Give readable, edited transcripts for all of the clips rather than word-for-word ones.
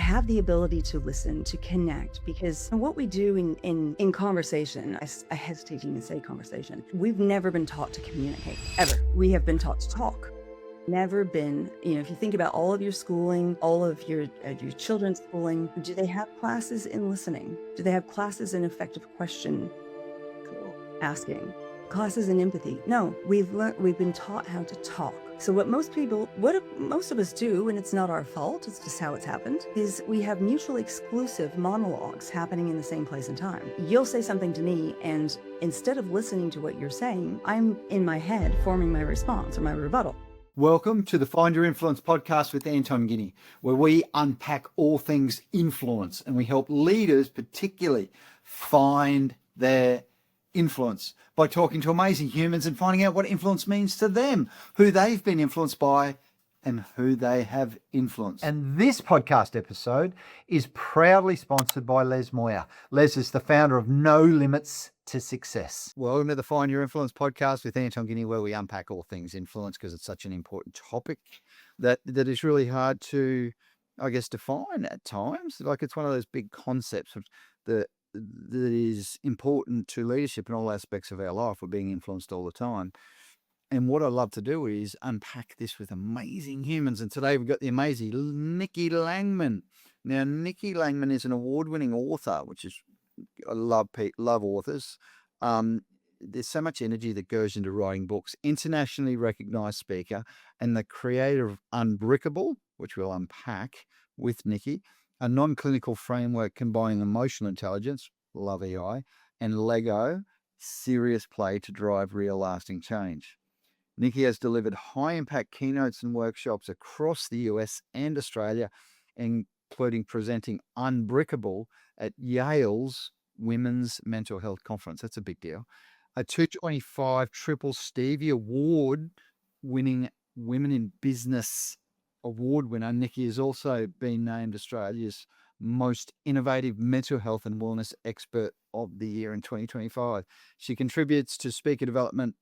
have the ability to listen, to connect, because what we do in conversation, I hesitate to even say conversation, we've never been taught to communicate, ever. We have been taught to talk. Never been, if you think about all of your schooling, all of your children's schooling, do they have classes in listening? Do they have classes in effective question asking? Classes in empathy? No, we've been taught how to talk. So what most of us do, and it's not our fault, it's just how it's happened, is we have mutually exclusive monologues happening in the same place and time. You'll say something to me, and instead of listening to what you're saying, I'm in my head forming my response or my rebuttal. Welcome to the Find Your Influence podcast with Anton Guinea, where we unpack all things influence and we help leaders particularly find their influence by talking to amazing humans and finding out what influence means to them, who they've been influenced by and who they have influenced. And this podcast episode is proudly sponsored by Les Moyer. Les is the founder of No Limits to Success. Welcome to the Find Your Influence podcast with Anton Guinea, where we unpack all things influence because it's such an important topic that is really hard to, define at times. Like, it's one of those big concepts that is important to leadership in all aspects of our life. We're being influenced all the time. And what I love to do is unpack this with amazing humans. And today we've got the amazing Nikki Langman. Now, Nikki Langman is an award-winning author, which is, I love authors. There's so much energy that goes into writing books. Internationally recognized speaker and the creator of Unbreakable, which we'll unpack with Nikki, a non-clinical framework combining emotional intelligence, love EI, and Lego, serious play to drive real lasting change. Nikki has delivered high-impact keynotes and workshops across the US and Australia, including presenting Unbreakable at Yale's Women's Mental Health Conference. That's a big deal. A 225 Triple Stevie Award winning Women in Business Award winner. Nikki has also been named Australia's most innovative mental health and wellness expert of the year in 2025. She contributes to speaker development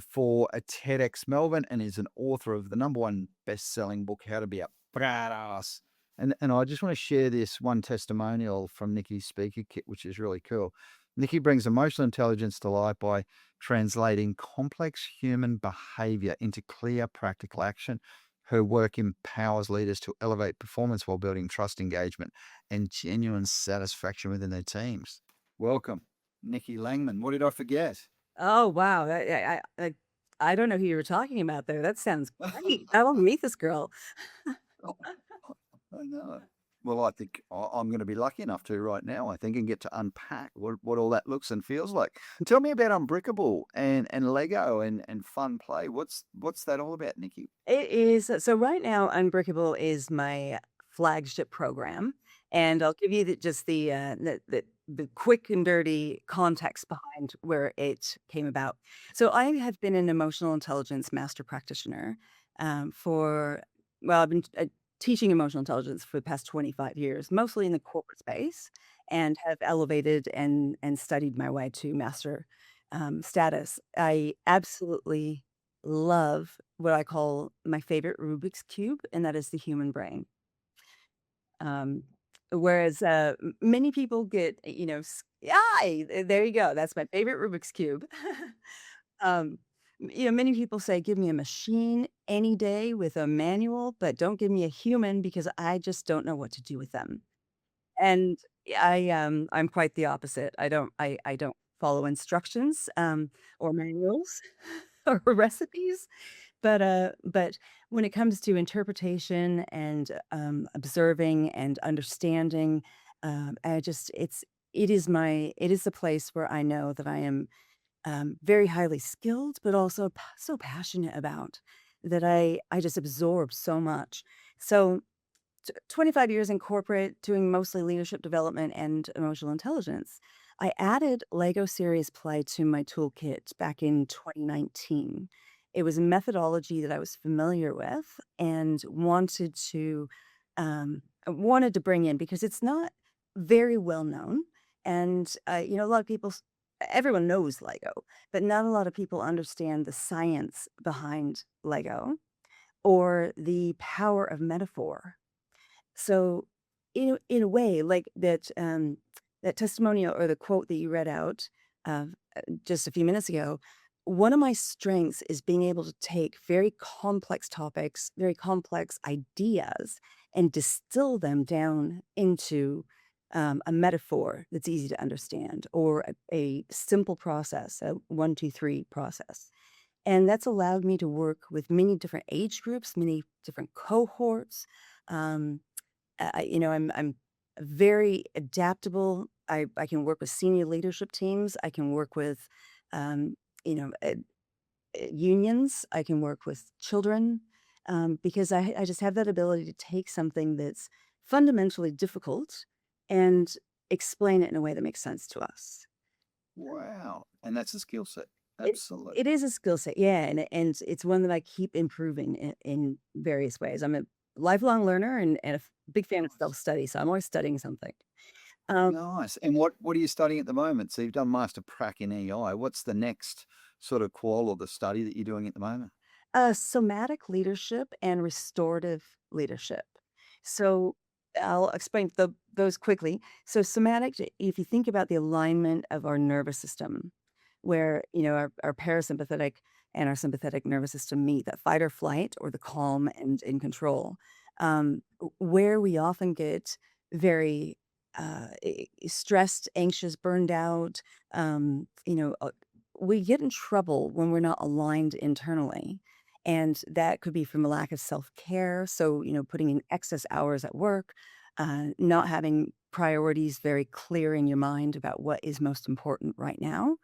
for a TEDx Melbourne and is an author of the #1 best-selling book, How to Be a Badass. And I just want to share this one testimonial from Nikki's speaker kit, which is really cool. Nikki brings emotional intelligence to life by translating complex human behavior into clear, practical action. Her work empowers leaders to elevate performance while building trust, engagement, and genuine satisfaction within their teams. Welcome, Nikki Langman. What did I forget? Oh, wow. I don't know who you were talking about there. That sounds great. I want to meet this girl. I know. Well, I think I'm going to be lucky enough to right now, I think, and get to unpack what all that looks and feels like. Tell me about Unbreakable and Lego and fun play. What's that all about, Nikki? It is. So right now, Unbreakable is my flagship program. And I'll give you the quick and dirty context behind where it came about. So I have been an emotional intelligence master practitioner I've been teaching emotional intelligence for the past 25 years, mostly in the corporate space, and have elevated and studied my way to master status. I absolutely love what I call my favorite Rubik's Cube, and that is the human brain. Whereas many people get, there you go. That's my favorite Rubik's Cube. Many people say, give me a machine any day with a manual, but don't give me a human because I just don't know what to do with them. And I'm quite the opposite. I don't follow instructions or manuals or recipes. But when it comes to interpretation and observing and understanding, it is the place where I know that I am very highly skilled, but also so passionate about that I just absorb so much. So 25 years in corporate, doing mostly leadership development and emotional intelligence. I added Lego Serious Play to my toolkit back in 2019. It was a methodology that I was familiar with and wanted to bring in because it's not very well known. And, a lot of people, everyone knows Lego, but not a lot of people understand the science behind Lego or the power of metaphor. So in a way, like that testimonial or the quote that you read out, just a few minutes ago, one of my strengths is being able to take very complex topics, very complex ideas, and distill them down into, a metaphor that's easy to understand or a simple process, a 1, 2, 3 process. And that's allowed me to work with many different age groups, many different cohorts. Um, I'm very adaptable. I can work with senior leadership teams. I can work with, um, you know, uh, unions. I can work with children, because I just have that ability to take something that's fundamentally difficult and explain it in a way that makes sense to us. Wow. And that's a skill set. It Absolutely. it is a skill set, yeah, and it's one that I keep improving in various ways. I'm a lifelong learner and a big fan of Nice. self-study, so I'm always studying something. Um, Nice. And what are you studying at the moment? So you've done Master Prac in EI. What's the next sort of qual or the study that you're doing at the moment? Somatic leadership and restorative leadership. So I'll explain those quickly. So somatic, if you think about the alignment of our nervous system, where our parasympathetic and our sympathetic nervous system meet, that fight or flight or the calm and in control, where we often get very stressed, anxious, burned out. We get in trouble when we're not aligned internally, and that could be from a lack of self-care, so, putting in excess hours at work, not having priorities very clear in your mind about what is most important right now,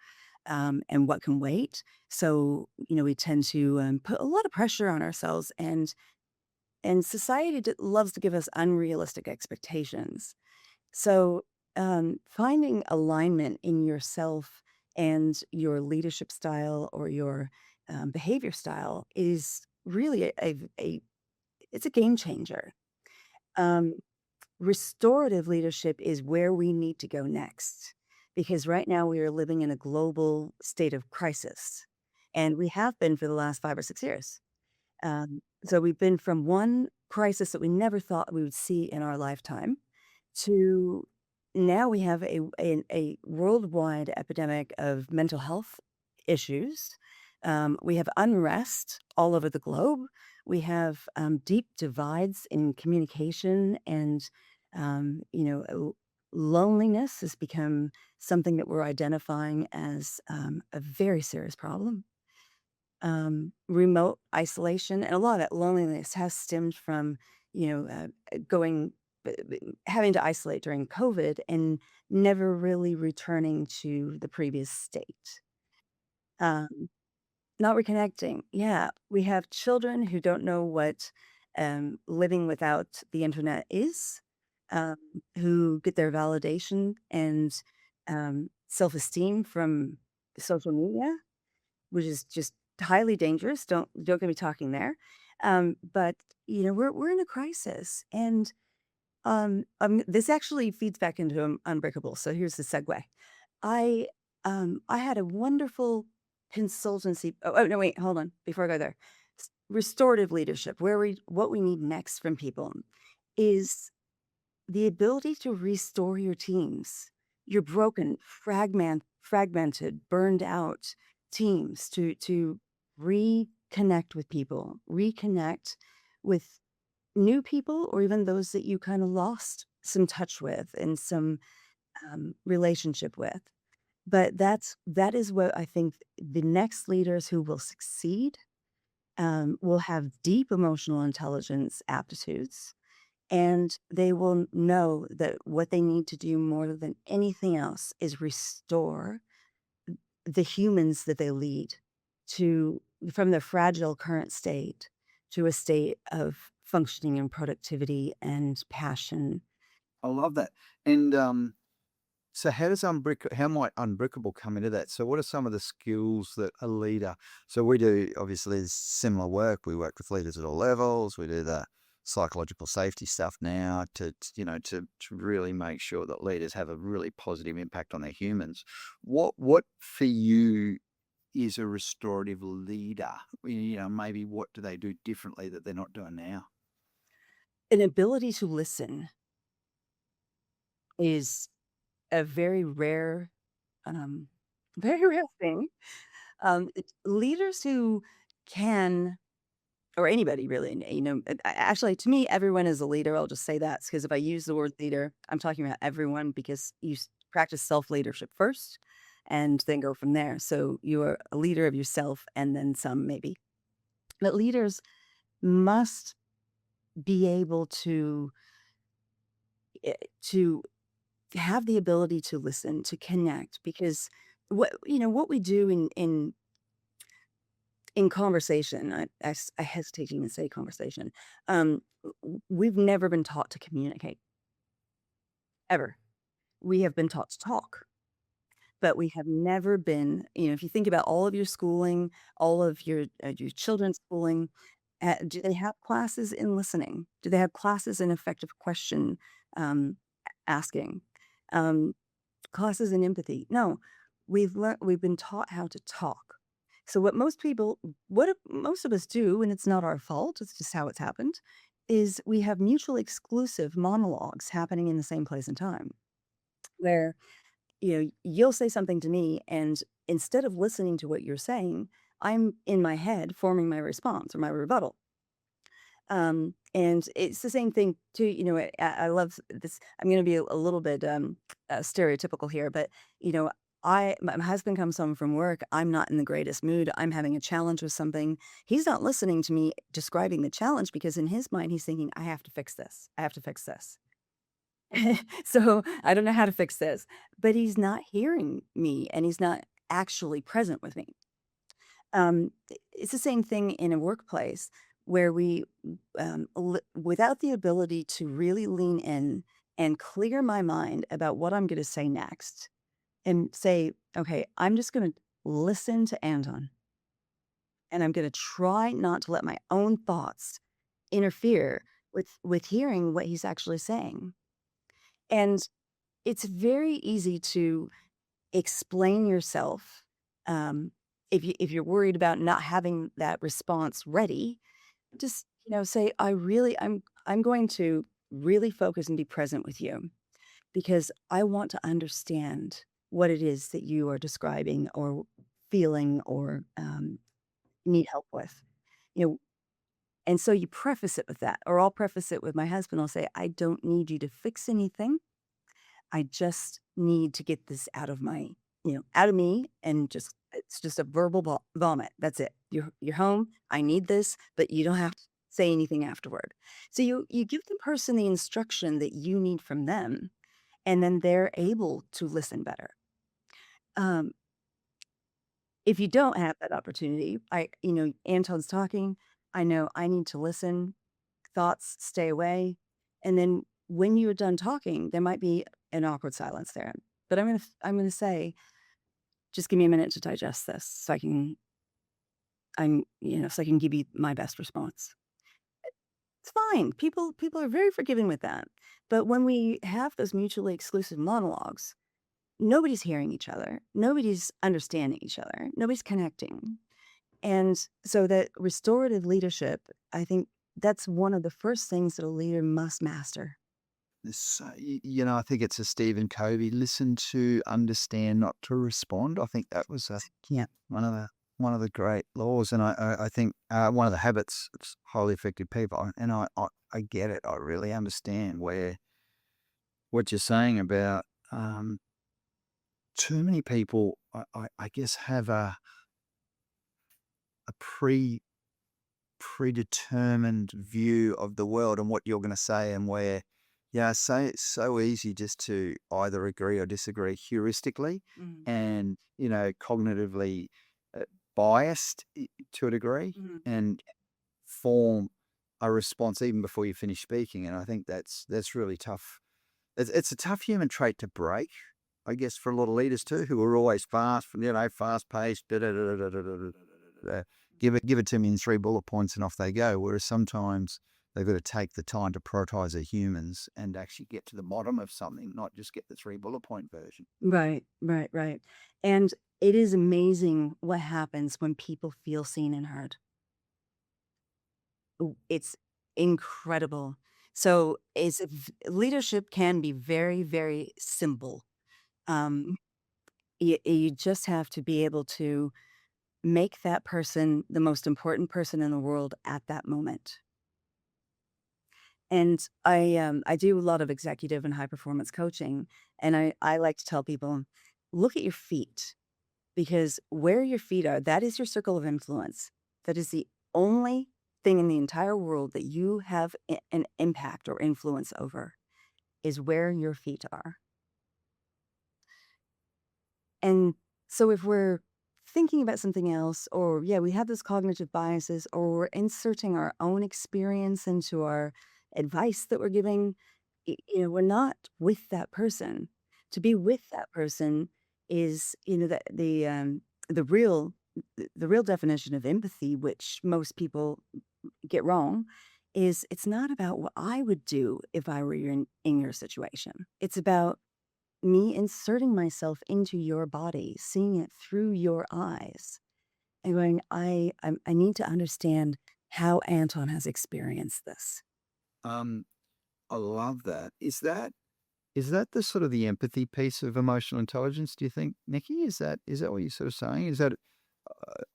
and what can wait. So, we tend to, put a lot of pressure on ourselves, and society loves to give us unrealistic expectations. So, finding alignment in yourself and your leadership style or your, behavior style is really it's a game changer. Um, Restorative leadership is where we need to go next, because right now we are living in a global state of crisis, and we have been for the last 5 or 6 years. So we've been from one crisis that we never thought we would see in our lifetime to now we have a worldwide epidemic of mental health issues. We have unrest all over the globe. We have deep divides in communication, and loneliness has become something that we're identifying as a very serious problem. Remote isolation, and a lot of that loneliness has stemmed from, going having to isolate during COVID and never really returning to the previous state. Um, Not reconnecting. Yeah, we have children who don't know what, living without the internet is, um, who get their validation and, self-esteem from social media, which is just highly dangerous. Don't get me talking there. But we're in a crisis, and this actually feeds back into Unbreakable. So here's the segue. I I had a wonderful consultancy. No, wait, hold on. Before I go there, restorative leadership, where we what we need next from people is the ability to restore your teams, your broken, fragmented, burned out teams to reconnect with people, reconnect with new people, or even those that you kind of lost some touch with and some relationship with. But that is what I think the next leaders who will succeed will have deep emotional intelligence aptitudes, and they will know that what they need to do more than anything else is restore the humans that they lead to from their fragile current state to a state of functioning and productivity and passion. I love that. And so how might Unbreakable come into that? So what are some of the skills that a leader, so we do obviously similar work. We work with leaders at all levels. We do the psychological safety stuff now to really make sure that leaders have a really positive impact on their humans. What for you is a restorative leader? Maybe what do they do differently that they're not doing now? An ability to listen. is a very rare, um, very rare thing. Leaders who can, or anybody really, actually, to me, everyone is a leader. I'll just say that because if I use the word leader, I'm talking about everyone because practice self leadership first and then go from there. So you are a leader of yourself and then some, maybe. But leaders must be able eh, to have the ability to listen, to connect, because what we do in conversation, I hesitate to even say conversation. We've never been taught to communicate ever. We have been taught to talk, but we have never been. If you think about all of your schooling, all of your children's schooling, do they have classes in listening? Do they have classes in effective question um, asking? Um, Classes in empathy? No, we've been taught how to talk. So what most of us do, and it's not our fault, it's just how it's happened, is we have mutually exclusive monologues happening in the same place and time, where, you'll say something to me, and instead of listening to what you're saying, I'm in my head forming my response or my rebuttal. And it's the same thing too, I love this. I'm going to be a little bit stereotypical here, but you know, my husband comes home from work. I'm not in the greatest mood. I'm having a challenge with something. He's not listening to me describing the challenge because in his mind he's thinking, I have to fix this. I have to fix this. So I don't know how to fix this, but he's not hearing me and he's not actually present with me. It's the same thing in a workplace where without the ability to really lean in and clear my mind about what I'm going to say next and say, okay, I'm just going to listen to Anton and I'm going to try not to let my own thoughts interfere with hearing what he's actually saying. And it's very easy to explain yourself, um, if you're worried about not having that response ready, just, say, I'm going to really focus and be present with you because I want to understand what it is that you are describing or feeling or, need help with." You know, and so you preface it with that, or I'll preface it with my husband, I'll say, "I don't need you to fix anything. I just need to get this out of me and just it's just a verbal vomit. That's it. You're home. I need this, but you don't have to say anything afterward." So you give the person the instruction that you need from them, and then they're able to listen better. Um, if you don't have that opportunity, Anton's talking. I know I need to listen. Thoughts stay away, and then when you're done talking, there might be an awkward silence there. But I'm gonna say, "Just give me a minute to digest this so I can give you my best response." It's fine. People are very forgiving with that. But when we have those mutually exclusive monologues, nobody's hearing each other. Nobody's understanding each other. Nobody's connecting. And so that restorative leadership, I think that's one of the first things that a leader must master. I think it's a Stephen Covey, listen to understand, not to respond. I think that was Yeah. one of the great laws, and I think one of the habits that's highly effective people. And I get it. I really understand where what you're saying about too many people. I guess have a predetermined view of the world and what you're going to say, and where, yeah, so it's so easy just to either agree or disagree heuristically, Mhm. and cognitively uh, biased to a degree, Mhm. and form a response even before you finish speaking. And I think that's really tough. It's a tough human trait to break, I guess, for a lot of leaders too, who are always fast paced. Give it to me in 3 bullet points and off they go. Whereas sometimes they've got to take the time to prioritize their humans and actually get to the bottom of something, not just get the 3 bullet point version. Right, right, right. And it is amazing what happens when people feel seen and heard. It's incredible. So leadership can be very, very simple. Um, you just have to be able to make that person the most important person in the world at that moment. And I do a lot of executive and high performance coaching, and I like to tell people, look at your feet, because where your feet are, that is your circle of influence. That is the only thing in the entire world that you have an impact or influence over, is where your feet are. And so if we're thinking about something else, or yeah, we have those cognitive biases, or we're inserting our own experience into our advice that we're giving, we're not with that person. To be with that person is, the real the real definition of empathy, which most people get wrong, is it's not about what I would do if I were in your situation. It's about me inserting myself into your body, seeing it through your eyes, and going, I need to understand how Anton has experienced this. Um, I love that. Is that the sort of the empathy piece of emotional intelligence, do you think, Nikki? Is that what you're sort of saying? Is that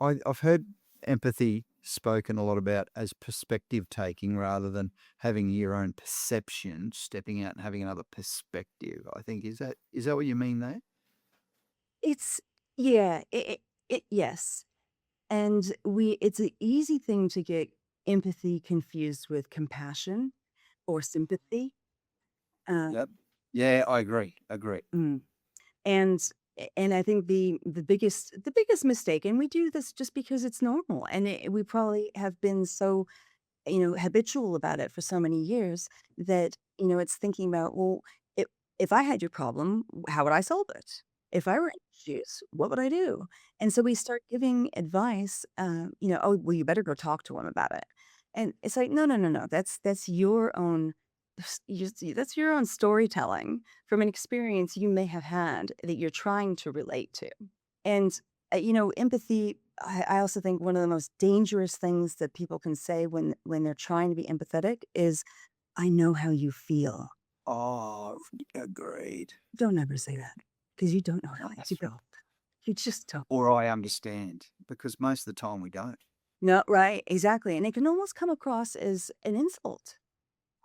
I've heard empathy spoken a lot about as perspective taking rather than having your own perception, stepping out and having another perspective. I think is that what you mean there? It's yeah, yes. And it's an easy thing to get empathy confused with compassion or sympathy. Uh, Yep. Yeah, I agree. Agree. mm. And and I think the biggest mistake, and we do this just because it's normal, and we probably have been so habitual about it for so many years that it's thinking about, well, if I had your problem, how would I solve it? If I were in your shoes, what would I do? And so we start giving advice. Oh, well, you better go talk to him about it. And it's like, no, no, no, no. That's your own. That's your own storytelling from an experience you may have had that you're trying to relate to. And, empathy, I also think one of the most dangerous things that people can say when they're trying to be empathetic is, "I know how you feel." Oh, agreed. Don't ever say that, because you don't know how you That's right. feel. You just don't. Or I understand because most of the time we don't. No, right, exactly, and it can almost come across as an insult.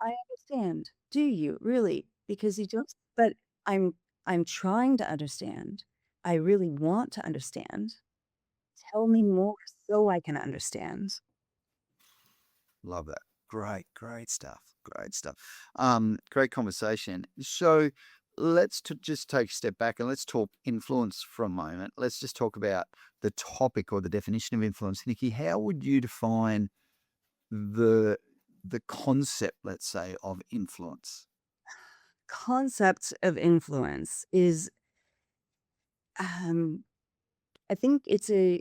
"I understand." Do you really? Because you don't, but I'm trying to understand. I really want to understand. Tell me more so I can understand. Love that. Great, great stuff. Great stuff. Great conversation. So just take a step back and let's talk influence for a moment. Let's just talk about the topic or the definition of influence. Nikki, how would you define the the concept, let's say, of influence? Concept of influence is, um, I think it's the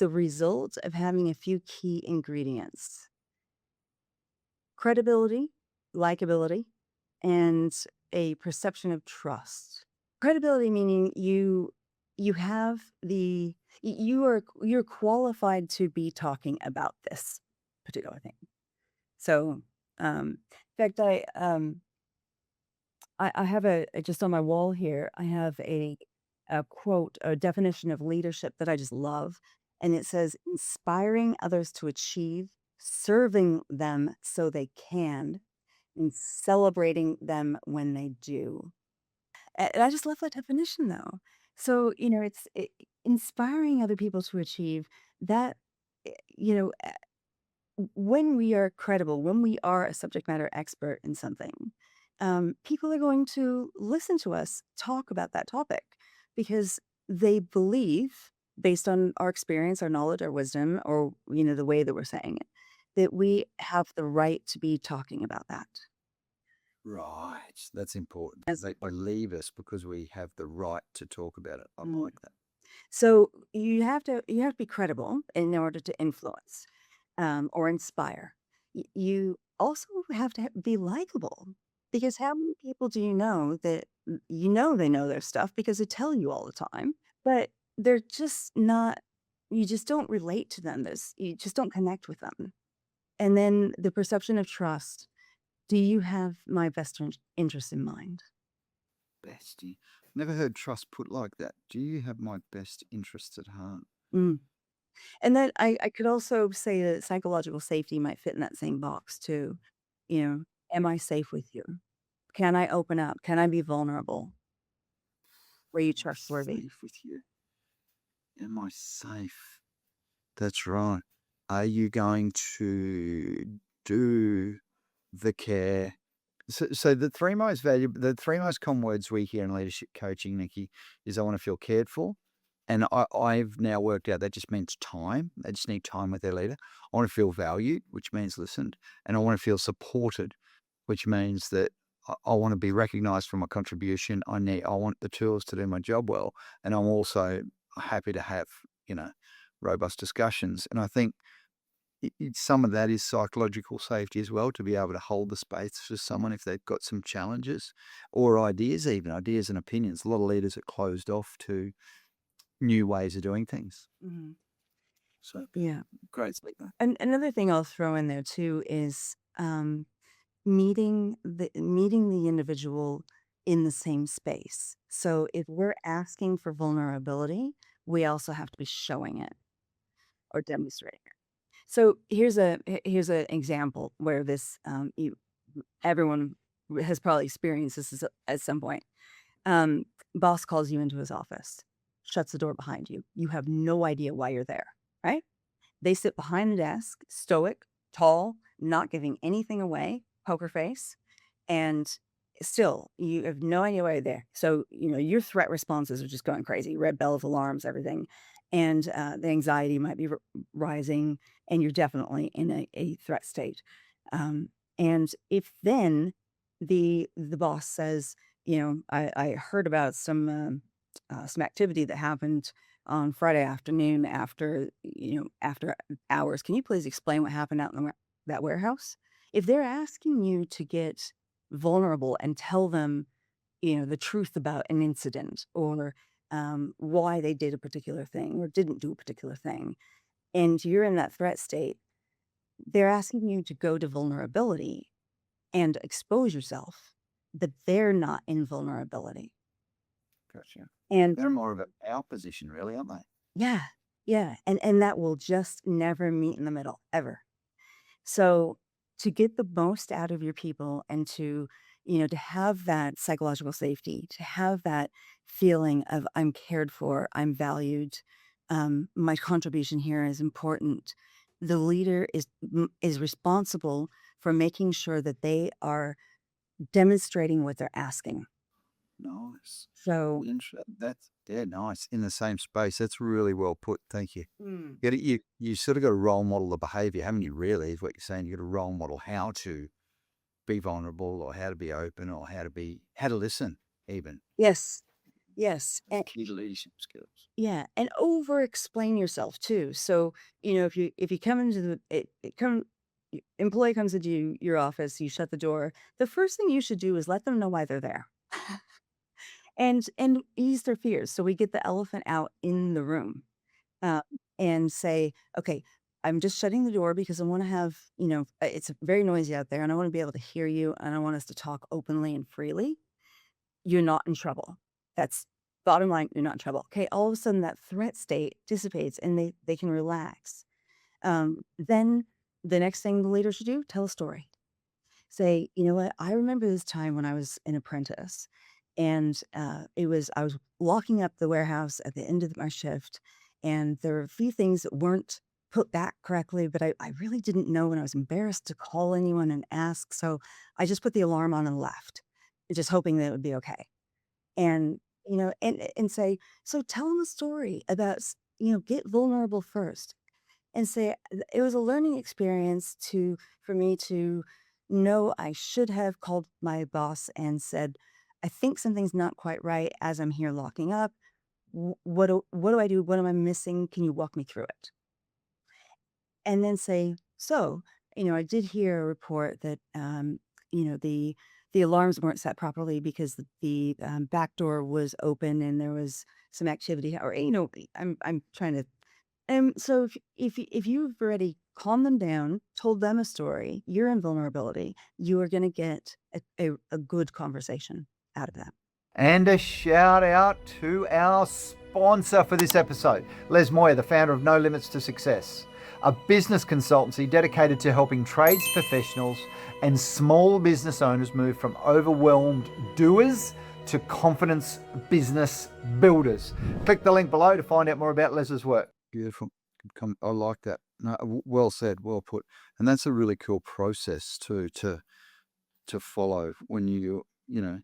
result of having a few key ingredients: credibility, likability, and a perception of trust. Credibility meaning you have you're qualified to be talking about this particular thing. So, in fact, I have just on my wall here, I have a quote, a definition of leadership that I just love. And it says, inspiring others to achieve, serving them so they can, and celebrating them when they do. And I just love that definition though. So, inspiring other people to achieve that, you know, when we are credible, when we are a subject matter expert in something, people are going to listen to us talk about that topic because they believe, based on our experience, our knowledge, our wisdom, or the way that we're saying it, that we have the right to be talking about that. Right. That's important. As They believe us because we have the right to talk about it. I mm. like that. So you have to be credible in order to influence, or inspire. You also have to be likable, because how many people do you know that they know their stuff because they tell you all the time, but they're just not. You just don't relate to them. You just don't connect with them. And then the perception of trust. Do you have my best interest in mind? Bestie. Never heard trust put like that. Do you have my best interests at heart? Mm. And then I could also say that psychological safety might fit in that same box too. You know, am I safe with you? Can I open up? Can I be vulnerable? Were you Am I trustworthy? safe with you? Am I safe? That's right. Are you going to do the care? So the three most common words we hear in leadership coaching, Nikki, is I want to feel cared for. And I've now worked out that just means time. They just need time with their leader. I want to feel valued, which means listened. And I want to feel supported, which means that I want to be recognized for my contribution. I want the tools to do my job well. And I'm also happy to have, you know, robust discussions. And I think some of that is psychological safety as well, to be able to hold the space for someone if they've got some challenges or ideas, even ideas and opinions. A lot of leaders are closed off to new ways of doing things. Mhm. So Yeah. great speaker. And another thing I'll throw in there too is meeting the individual in the same space. So if we're asking for vulnerability, we also have to be showing it or demonstrating it. So here's an example where this everyone has probably experienced this at some point. Um, Boss calls you into his office, shuts the door behind you. You have no idea why you're there, right? They sit behind the desk, stoic, tall, not giving anything away, poker face, and still, you have no idea why you're there. So, your threat responses are just going crazy, red bells, alarms, everything. And the anxiety might be rising, and you're definitely in a threat state. Um, and if then the boss says, I heard about some activity that happened on Friday afternoon after hours. Can you please explain what happened out in that warehouse? If they're asking you to get vulnerable and tell them, the truth about an incident or why they did a particular thing or didn't do a particular thing, and you're in that threat state, they're asking you to go to vulnerability and expose yourself, but they're not in vulnerability. Gotcha. And They're more of a power position, really, aren't they? yeah, yeah, and that will just never meet in the middle ever. So to get the most out of your people and to have that psychological safety, to have that feeling of I'm cared for, I'm valued, my contribution here is important. The leader is responsible for making sure that they are demonstrating what they're asking. Nice. So, That's nice. In the same space. That's really well put. Thank you. mm, You sort of got to role model the behavior, haven't you? Really, is what you're saying. You got to role model how to be vulnerable, or how to be open, or how to listen, even. yes, yes. That's key to leadership skills. Yeah, and over explain yourself too. So, if you come into employee comes into your office, you shut the door, the first thing you should do is let them know why they're there. And ease their fears. So we get the elephant out in the room. Uh, and say, okay, I'm just shutting the door because I want to have, it's very noisy out there and I want to be able to hear you and I want us to talk openly and freely. You're not in trouble. That's bottom line, you're not in trouble. Okay, all of a sudden that threat state dissipates and they can relax. Then the next thing the leader should do, tell a story. Say, you know what, I remember this time when I was an apprentice and I was locking up the warehouse at the end of my shift and there were a few things that weren't put back correctly, but I really didn't know and I was embarrassed to call anyone and ask. So I just put the alarm on and left, just hoping that it would be okay. And, and say, so tell them a story about, get vulnerable first and say, It was a learning experience for me to know I should have called my boss and said, I think something's not quite right as I'm here locking up. What do I do? What am I missing? Can you walk me through it?" And then say, "So, I did hear a report that, the alarms weren't set properly because the back door was open and there was some activity," or, I'm trying to So if you've already calmed them down, told them a story, you're in vulnerability, you are going to get a good conversation out of that. And a shout out to our sponsor for this episode, Les Moyer, the founder of No Limits to Success, a business consultancy dedicated to helping trades professionals and small business owners move from overwhelmed doers to confidence business builders. Click the link below to find out more about Les's work. Beautiful. I like that. No, well said, well put. And that's a really cool process too to follow when you know.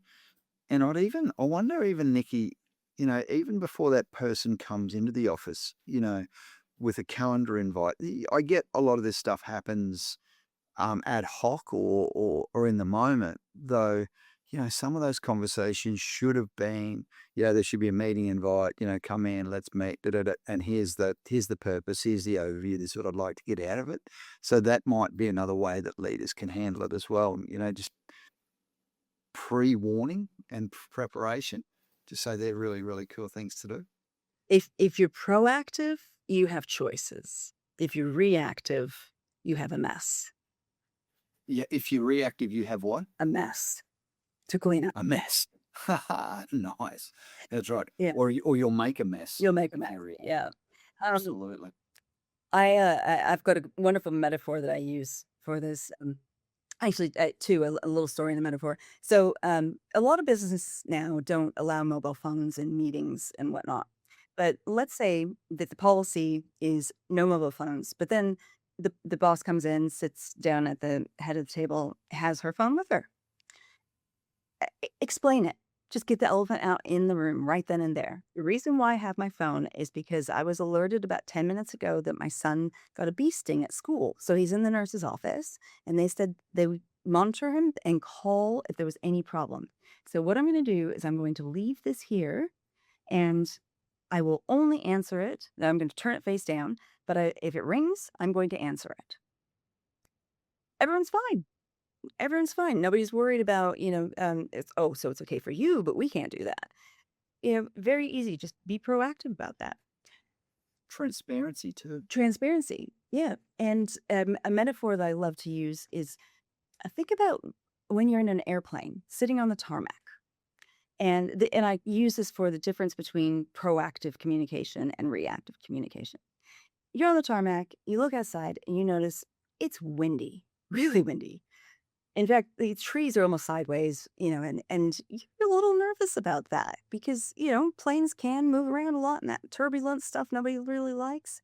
And I wonder even, Nikki, even before that person comes into the office, with a calendar invite, I get a lot of this stuff happens ad hoc or in the moment, though, some of those conversations should have been, there should be a meeting invite, come in, let's meet, and here's the purpose, here's the overview, this is what I'd like to get out of it. So that might be another way that leaders can handle it as well, just pre-warning and preparation. Just say they're really, really cool things to do. If you're proactive, you have choices. If you're reactive, you have a mess. Yeah, if you're reactive, you have what? A mess to clean up. A mess. Nice. That's right. Yeah. Or you'll make a mess. You'll make a mess. Yeah. Absolutely. I've got a wonderful metaphor that I use for this. Actually, too, a little story in the metaphor. So, a lot of businesses now don't allow mobile phones in meetings and whatnot. But let's say that the policy is no mobile phones, but then the boss comes in, sits down at the head of the table, has her phone with her. Explain it. Just get the elephant out in the room right then and there. The reason why I have my phone is because I was alerted about 10 minutes ago that my son got a bee sting at school. So he's in the nurse's office and they said they would monitor him and call if there was any problem. So what I'm going to do is I'm going to leave this here and I will only answer it. I'm going to turn it face down, but if it rings, I'm going to answer it. Everyone's fine. Everyone's fine. Nobody's worried about, so it's okay for you, but we can't do that. Very easy. Just be proactive about that. Transparency too. Transparency. Yeah. And a metaphor that I love to use is think about when you're in an airplane sitting on the tarmac. And I use this for the difference between proactive communication and reactive communication. You're on the tarmac, you look outside and you notice it's windy, really windy. In fact, the trees are almost sideways, and you're a little nervous about that because, planes can move around a lot and that turbulent stuff nobody really likes.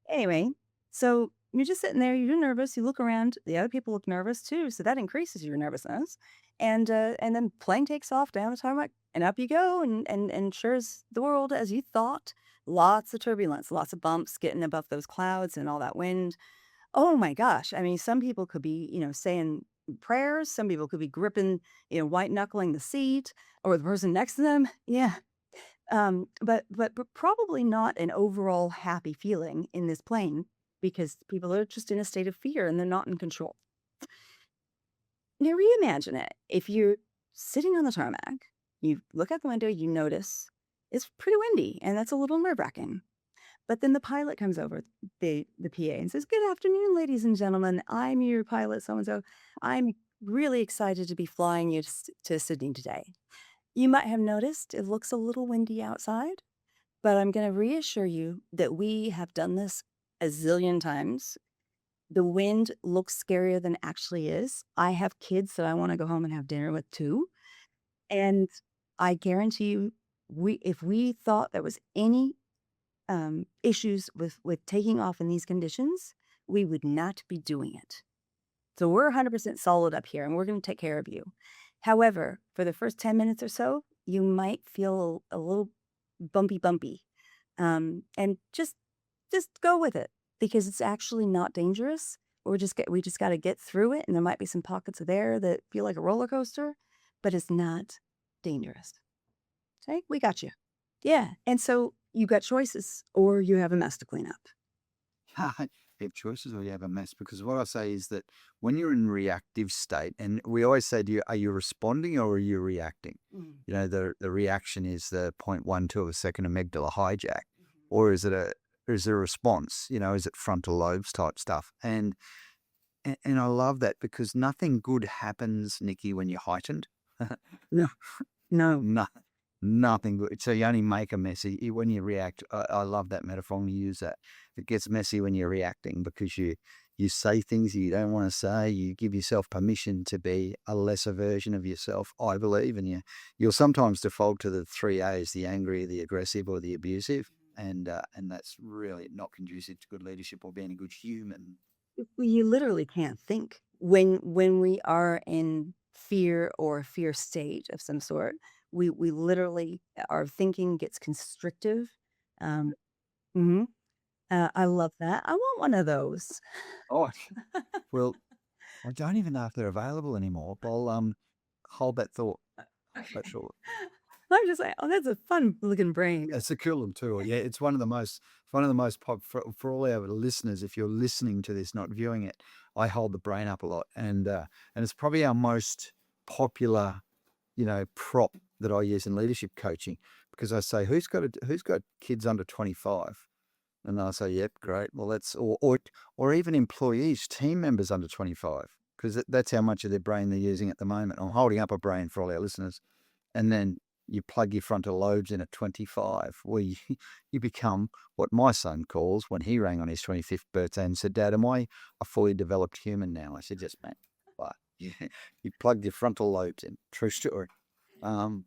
Anyway, so you're just sitting there, you're nervous, you look around, the other people look nervous too, so that increases your nervousness. And then plane takes off down the tarmac and up you go, and sure as the world as you thought, lots of turbulence, lots of bumps getting above those clouds and all that wind. Oh my gosh. I mean, some people could be, saying prayers. Some people could be gripping, white knuckling the seat or the person next to them. Yeah. But probably not an overall happy feeling in this plane because people are just in a state of fear and they're not in control. Now reimagine it. If you're sitting on the tarmac, you look out the window, you notice it's pretty windy and that's a little nerve-wracking. But then the pilot comes over, the PA, and says, "Good afternoon, ladies and gentlemen. I'm your pilot, so-and-so. I'm really excited to be flying you to Sydney today. You might have noticed it looks a little windy outside, but I'm going to reassure you that we have done this a zillion times. The wind looks scarier than it actually is. I have kids that I want to go home and have dinner with too. And I guarantee you, if we thought there was any issues with taking off in these conditions, we would not be doing it. So we're 100% solid up here and we're going to take care of you. However, for the first 10 minutes or so, you might feel a little bumpy. And just go with it because it's actually not dangerous. We just got to get through it. And there might be some pockets of air that feel like a roller coaster, but it's not dangerous. Okay, we got you. Yeah. And so you got choices or you have a mess to clean up. You have choices or you have a mess, because what I say is that when you're in reactive state, and we always say to you, are you responding or are you reacting? The reaction is the 0.12 of a second amygdala hijack, or is it is there a response? Is it frontal lobes type stuff? And I love that because nothing good happens, Nikki, when you're heightened. No, no. No, nothing good. So you only make a messy when you react. I love that metaphor when you use that. It gets messy when you're reacting because you say things you don't want to say. You give yourself permission to be a lesser version of yourself, I believe, and you'll sometimes default to the three A's: the angry, the aggressive, or the abusive, and that's really not conducive to good leadership or being a good human. You literally can't think when we are in fear or fear state of some sort. We literally our thinking gets constrictive. Um, mhm. I love that. I want one of those. Oh, well, I don't even know if they're available anymore. But I'll hold that thought. That Okay. thought. I'm just like, oh, that's a fun looking brain. It's a cool one too. Yeah, it's one of the most pop for all our listeners. If you're listening to this, not viewing it, I hold the brain up a lot, and it's probably our most popular, prop that I use in leadership coaching because I say, who's got kids under 25, and I say, yep, great. Well, that's or even employees, team members under 25, because that's how much of their brain they're using at the moment. I'm holding up a brain for all our listeners, and then you plug your frontal lobes in at 25, where you become what my son calls when he rang on his 25th birthday and said, Dad, am I a fully developed human now? I said, yes, man. But you plugged your frontal lobes in. True story. Um,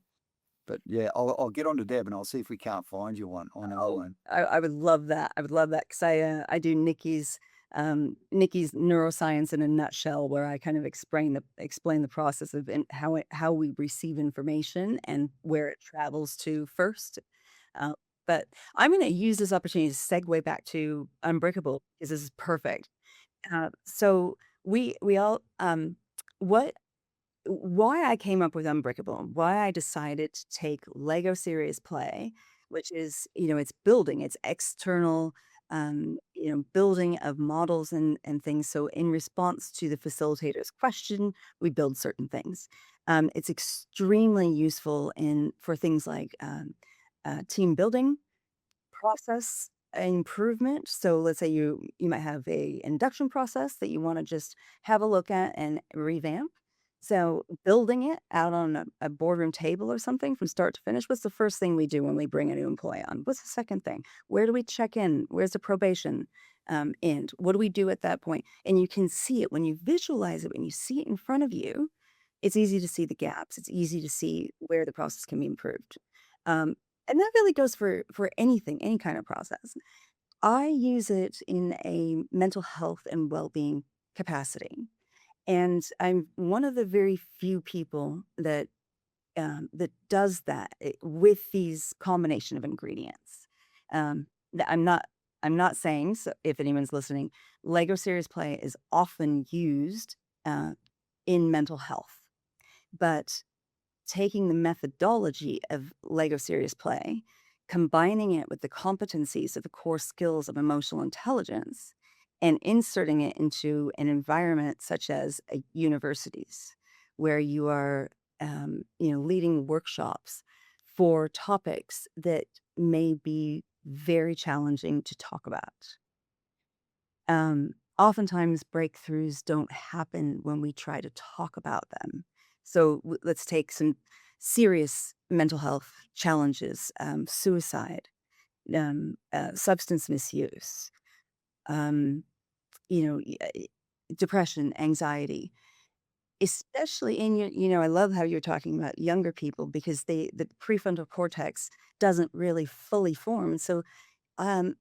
but yeah, I'll get on to Deb and I'll see if we can't find you one on our Oh, own. I would love that. I would love that because I do Nikki's neuroscience in a nutshell, where I kind of explain the process of how we receive information and where it travels to first. Uh, but I'm going to use this opportunity to segue back to Unbreakable because this is perfect. So we all what why I came up with Unbreakable, why I decided to take Lego Serious Play, which is, it's building, it's external, building of models and things. So in response to the facilitator's question, we build certain things. It's extremely useful for things like team building, process improvement. So let's say you might have a induction process that you want to just have a look at and revamp. So building it out on a boardroom table or something from start to finish. What's the first thing we do when we bring a new employee on? What's the second thing? Where do we check in? Where's the probation end? What do we do at that point? And you can see it when you visualize it, when you see it in front of you. It's easy to see the gaps. It's easy to see where the process can be improved. Um, and that really goes for anything, any kind of process. I use it in a mental health and well-being capacity, and I'm one of the very few people that does that with these combination of ingredients. That I'm not saying, so if anyone's listening, Lego Serious Play is often used uh, in mental health, but taking the methodology of Lego Serious Play, combining it with the competencies of the core skills of emotional intelligence, and inserting it into an environment such as universities, where you are, leading workshops for topics that may be very challenging to talk about. Oftentimes breakthroughs don't happen when we try to talk about them. So let's take some serious mental health challenges: suicide, substance misuse, um, depression, anxiety. Especially in I love how you're talking about younger people because the prefrontal cortex doesn't really fully form. So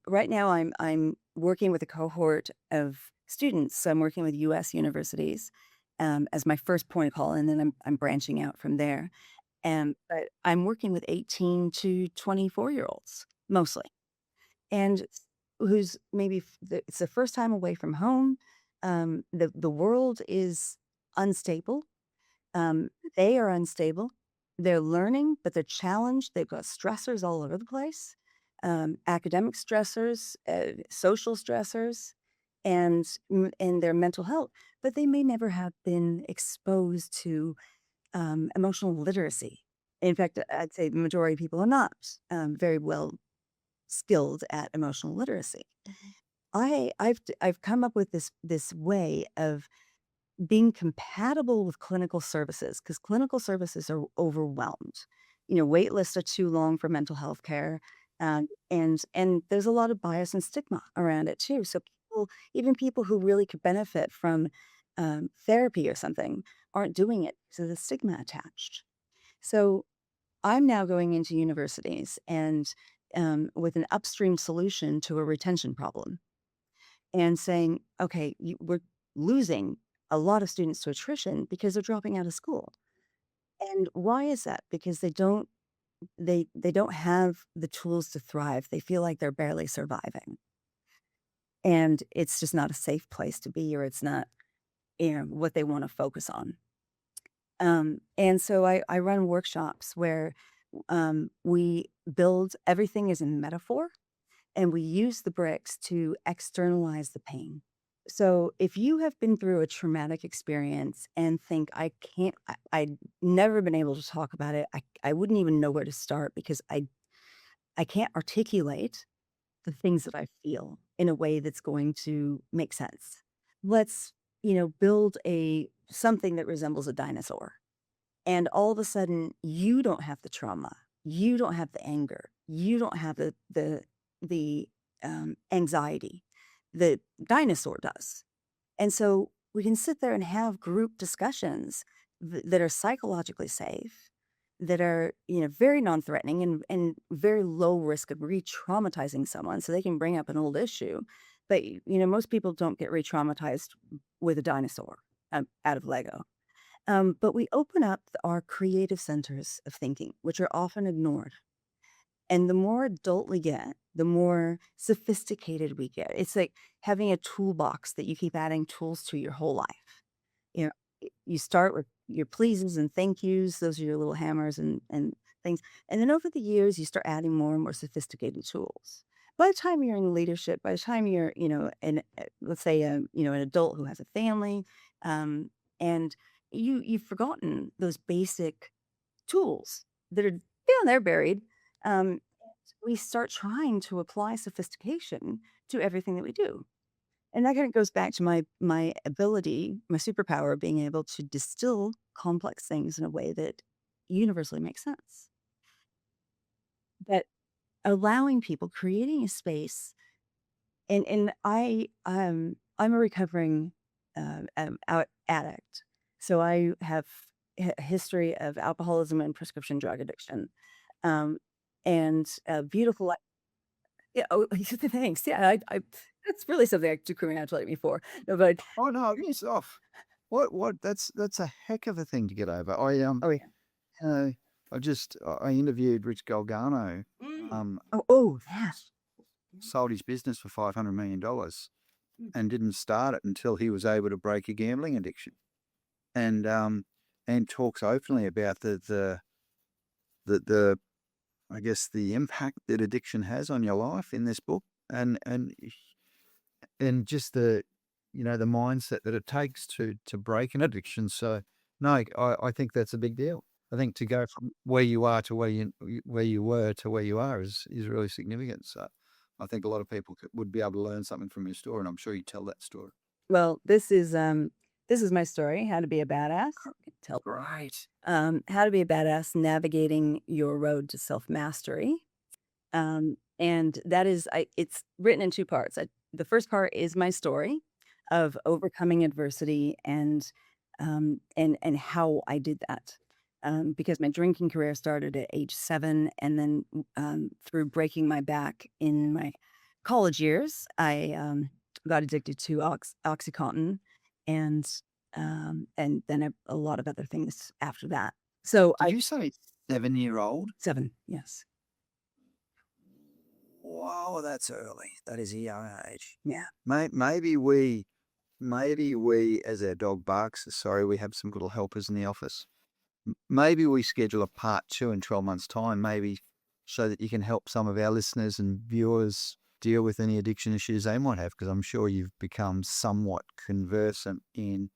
right now I'm working with a cohort of students. So I'm working with US universities as my first point of call, and then I'm branching out from there. But I'm working with 18 to 24-year-olds mostly, and who's maybe it's the first time away from home. The world is unstable. They are unstable. They're learning, but they're challenged. They've got stressors all over the place, academic stressors, social stressors, and their mental health. But they may never have been exposed to emotional literacy. In fact, I'd say the majority of people are not very well skilled at emotional literacy. I've come up with this way of being compatible with clinical services because clinical services are overwhelmed. Wait lists are too long for mental health care, and there's a lot of bias and stigma around it too. So even people who really could benefit from therapy or something, aren't doing it because of the stigma attached. So I'm now going into universities and with an upstream solution to a retention problem and saying, okay, we're losing a lot of students to attrition because they're dropping out of school. And why is that? Because they don't have the tools to thrive. They feel like they're barely surviving. And it's just not a safe place to be, or it's not, what they want to focus on. And so I run workshops where we build everything as a metaphor, and we use the bricks to externalize the pain. So if you have been through a traumatic experience and think, I'd never been able to talk about it, I wouldn't even know where to start because I can't articulate the things that I feel in a way that's going to make sense. Let's, build something that resembles a dinosaur. And all of a sudden, you don't have the trauma, you don't have the anger, you don't have the anxiety. The dinosaur does. And so we can sit there and have group discussions that are psychologically safe, that are, very non-threatening and very low risk of re-traumatizing someone so they can bring up an old issue. But, most people don't get re-traumatized with a dinosaur out of Lego. But we open up our creative centers of thinking, which are often ignored. And the more adult we get, the more sophisticated we get. It's like having a toolbox that you keep adding tools to your whole life. You know, you start with your pleases and thank yous. Those are your little hammers and things. And then over the years, you start adding more and more sophisticated tools. By the time you're in leadership, by the time you're, let's say, an adult who has a family, um, and you've forgotten those basic tools that are down there buried. Um, we start trying to apply sophistication to everything that we do. And that kind of goes back to my ability, my superpower of being able to distill complex things in a way that universally makes sense. But allowing people, creating a space, and I'm a recovering addict, so I have a history of alcoholism and prescription drug addiction, um, and a beautiful life. Yeah, oh, thanks. Yeah, I that's really something I to congratulate me for. No, but Oh no, it's off. What? That's a heck of a thing to get over. oh yeah. You know, I interviewed Rich Galgano. Oh, that. Sold his business for $500 million and didn't start it until he was able to break a gambling addiction, and talks openly about the I guess the impact that addiction has on your life in this book, and just the mindset that it takes to break an addiction. So no, I think that's a big deal. I think to go from where you are to where you were to where you are is really significant. So I think a lot of people would be able to learn something from your story, and I'm sure you tell that story. Well, this is my story, how to be a badass. Tell Right. how to be a badass navigating your road to self-mastery. And that is it's written in two parts. The first part is my story of overcoming adversity and how I did that. Because my drinking career started at age 7, and then through breaking my back in my college years, I got addicted to OxyContin, and and then a lot of other things after that. So Did you say 7-year-old? 7, yes, Wow, that's early. That is a young age. yeah. Maybe we, as our dog barks, sorry, we have some little helpers in the office. Maybe we schedule a part 2 in 12 months' time, maybe so that you can help some of our listeners and viewers deal with any addiction issues they might have, because I'm sure you've become somewhat conversant in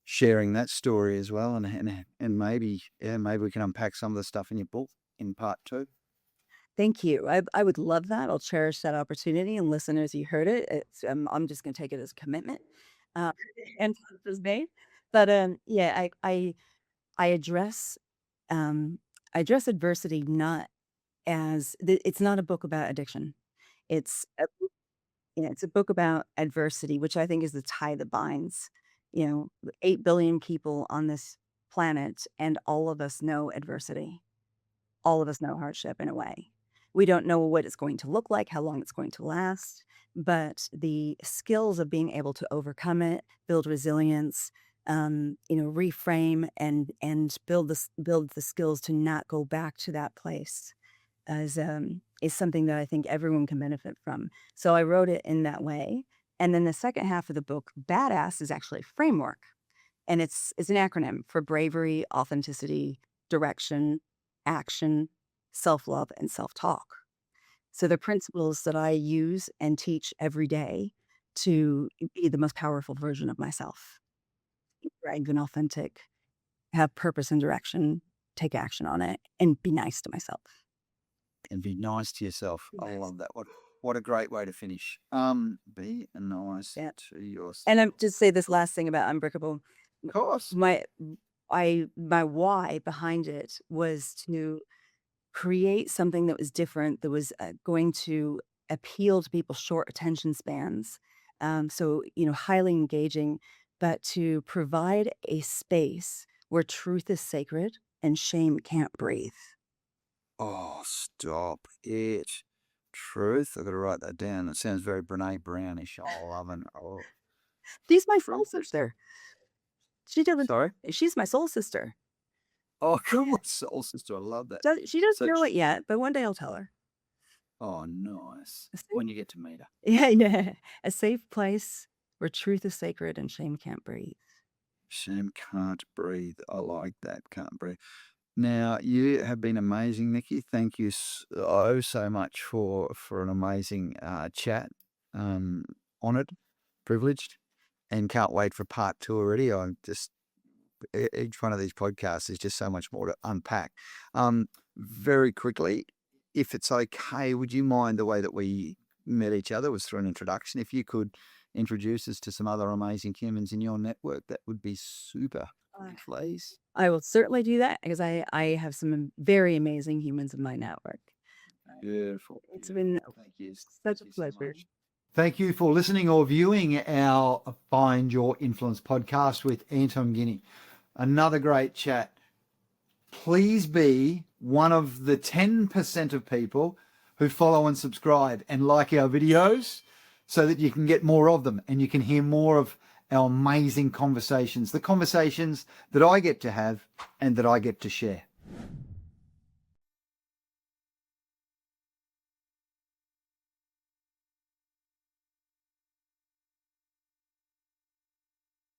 sharing that story as well. And maybe we can unpack some of the stuff in your book in part 2. Thank you. I would love that. I'll cherish that opportunity. And listeners, you heard it. I'm just going to take it as a commitment. Uh, and is made. But yeah, I address um, I address adversity not it's not a book about addiction. It's a, it's a book about adversity, which I think is the tie that binds. 8 billion people on this planet, and all of us know adversity. All of us know hardship in a way. We don't know what it's going to look like, how long it's going to last, but the skills of being able to overcome it, build resilience, reframe and build the skills to not go back to that place is something that I think everyone can benefit from. So I wrote it in that way. And then the second half of the book, Badass, is actually a framework. And it's an acronym for bravery, authenticity, direction, action, self-love, and self-talk. So the principles that I use and teach every day to be the most powerful version of myself, brave and authentic, have purpose and direction, take action on it, and be nice to myself. And be nice to yourself. I Yes. love that. What a great way to finish. Be nice Yeah. to yourself. And I'm just say this last thing about Unbreakable. Of course. My why behind it was to create something that was different, that was going to appeal to people's short attention spans. So, highly engaging, but to provide a space where truth is sacred and shame can't breathe. Oh, stop it. Truth. I've got to write that down. It sounds very Brene Brownish. I love it. Oh, She's my soul truth. sister. She doesn't. Sorry? She's my soul sister. Oh, God, soul sister. I love that. She doesn't So, know it yet, but one day I'll tell her. oh, nice. A safe, When you get to meet her. yeah, a safe place where truth is sacred and shame can't breathe. Shame can't breathe. I like that. Can't breathe. Now, you have been amazing, Nikki. Thank you so much for an amazing chat. Honoured, privileged, and can't wait for part 2 already. I'm just each one of these podcasts is just so much more to unpack. Very quickly, if it's okay, would you mind the way that we met each other was through an introduction? If you could introduce us to some other amazing humans in your network, that would be super, please. I will certainly do that because I have some very amazing humans in my network. Beautiful. It's been Thank you. such a Thank you so pleasure. much. Thank you for listening or viewing our Find Your Influence podcast with Anton Guinea. Another great chat. Please be one of the 10% of people who follow and subscribe and like our videos so that you can get more of them and you can hear more of our amazing conversations, the conversations that I get to have and that I get to share.